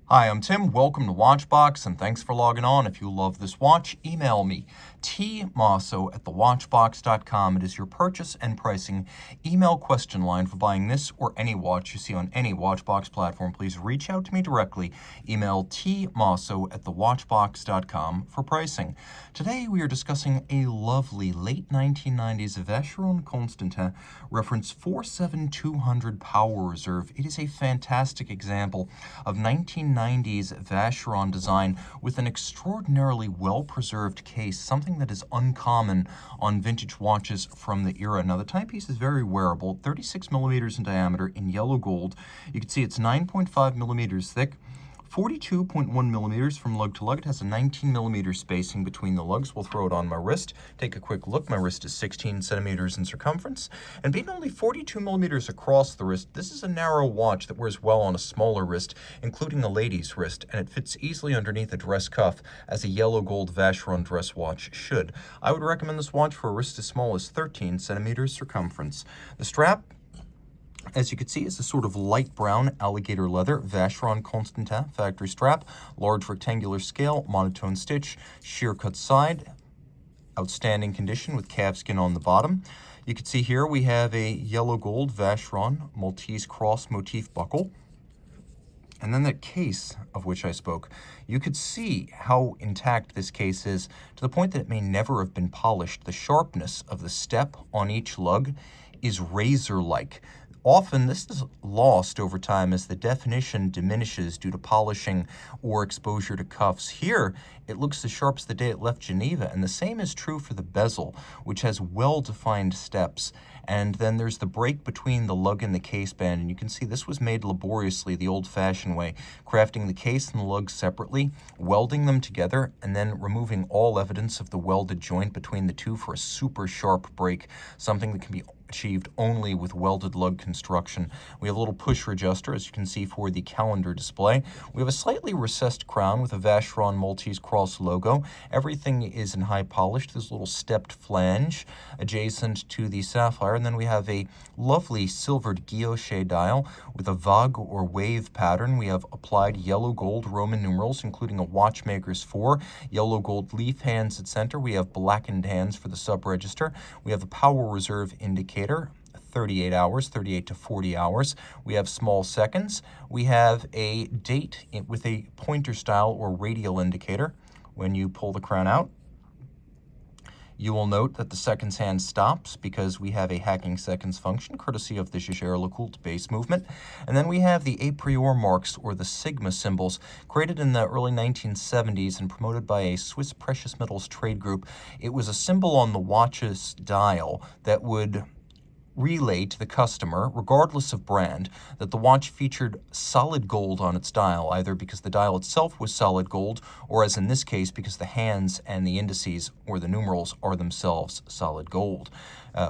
Hi, I'm Tim. Welcome to Watchbox, and thanks for logging on. If you love this watch, email me, tmosso@thewatchbox.com. It is your purchase and pricing email question line for buying this or any watch you see on any Watchbox platform. Please reach out to me directly. Email tmosso@thewatchbox.com for pricing. Today we are discussing a lovely late 1990s Vacheron Constantin reference 47200 Power Reserve. It is a fantastic example of 1990s Vacheron design with an extraordinarily well-preserved case, something that is uncommon on vintage watches from the era. Now, the timepiece is very wearable, 36 millimeters in diameter in yellow gold. You can see it's 9.5 millimeters thick, 42.1 millimeters from lug to lug. It has a 19 millimeter spacing between the lugs. We'll throw it on my wrist. Take a quick look. My wrist is 16 centimeters in circumference. And being only 42 millimeters across the wrist, this is a narrow watch that wears well on a smaller wrist, including a lady's wrist, and it fits easily underneath a dress cuff, as a yellow gold Vacheron dress watch should. I would recommend this watch for a wrist as small as 13 centimeters circumference. The strap, as you can see, is a sort of light brown alligator leather Vacheron Constantin factory strap, large rectangular scale, monotone stitch, sheer cut side, outstanding condition with calfskin on the bottom. You can see here we have a yellow gold Vacheron Maltese cross motif buckle. And then that case of which I spoke, you could see how intact this case is to the point that it may never have been polished. The sharpness of the step on each lug is razor-like. Often this is lost over time as the definition diminishes due to polishing or exposure to cuffs. Here, it looks as sharp as the day it left Geneva, and the same is true for the bezel, which has well-defined steps. And then there's the break between the lug and the case band, and you can see this was made laboriously the old-fashioned way, crafting the case and the lug separately, welding them together, and then removing all evidence of the welded joint between the two for a super sharp break, something that can be achieved only with welded lug construction. We have a little pusher adjuster, as you can see, for the calendar display. We have a slightly recessed crown with a Vacheron Maltese cross logo. Everything is in high polish. There's a little stepped flange adjacent to the sapphire, and then we have a lovely silvered guilloche dial with a vague or wave pattern. We have applied yellow gold Roman numerals, including a watchmaker's 4, yellow gold leaf hands at center. We have blackened hands for the sub-register. We have the power reserve indicator, 38 hours, 38 to 40 hours. We have small seconds. We have a date with a pointer style or radial indicator. When you pull the crown out, you will note that the seconds hand stops because we have a hacking seconds function, courtesy of the Jaeger-LeCoultre base movement. And then we have the a priori marks, or the sigma symbols, created in the early 1970s and promoted by a Swiss precious metals trade group. It was a symbol on the watch's dial that would relay to the customer, regardless of brand, that the watch featured solid gold on its dial, either because the dial itself was solid gold, or as in this case, because the hands and the indices, or the numerals, are themselves solid gold.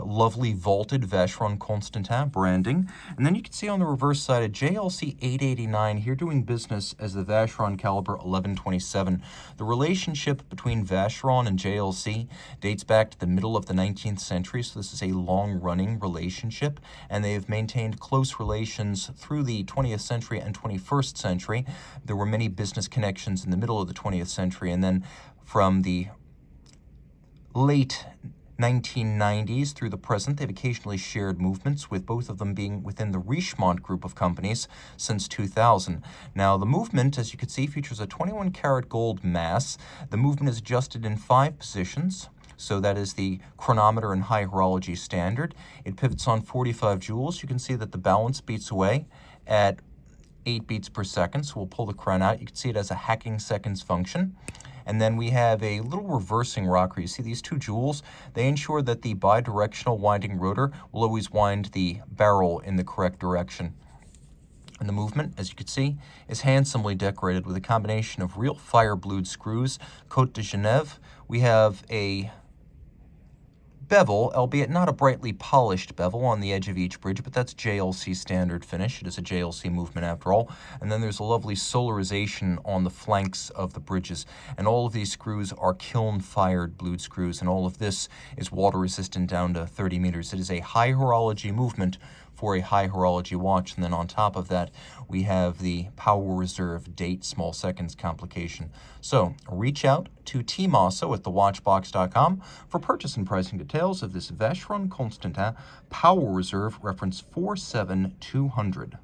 Lovely vaulted Vacheron Constantin branding. And then you can see on the reverse side a JLC 889 here doing business as the Vacheron caliber 1127. The relationship between Vacheron and JLC dates back to the middle of the 19th century, so this is a long-running relationship, and they have maintained close relations through the 20th century and 21st century. There were many business connections in the middle of the 20th century, and then from the late 1990s through the present, they've occasionally shared movements, with both of them being within the Richemont group of companies since 2000. Now, the movement, as you can see, features a 21 karat gold mass. The movement is adjusted in 5 positions. So that is the chronometer and high horology standard. It pivots on 45 joules. You can see that the balance beats away at 8 beats per second. So we'll pull the crown out. You can see it has a hacking seconds function. And then we have a little reversing rocker. You see these 2 jewels? They ensure that the bidirectional winding rotor will always wind the barrel in the correct direction. And the movement, as you can see, is handsomely decorated with a combination of real fire-blued screws, Côte de Genève. We have a bevel, albeit not a brightly polished bevel, on the edge of each bridge, but that's JLC standard finish. It is a JLC movement after all. And then there's a lovely solarization on the flanks of the bridges. And all of these screws are kiln-fired blued screws, and all of this is water-resistant down to 30 meters. It is a high horology movement for for a high horology watch. And then on top of that, we have the power reserve date small seconds complication. So reach out to Team Mosso at thewatchbox.com for purchase and pricing details of this Vacheron Constantin Power Reserve reference 47200.